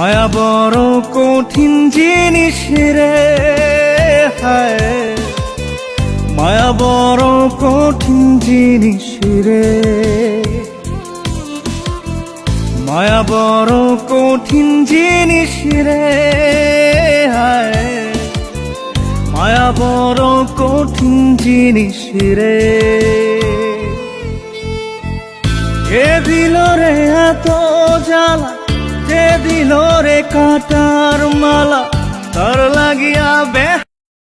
মায়া বড় কঠিন জিনিস রে, হায় মায়া বড় কঠিন জিনিস রে, মায়া বড় কঠিন জিনিস রে, হায় মায়া বড় কঠিন জিনিস রে। কে দিল রে এত জ্বালা, কে দিল রে কাটার মালা, তার লাগিয়া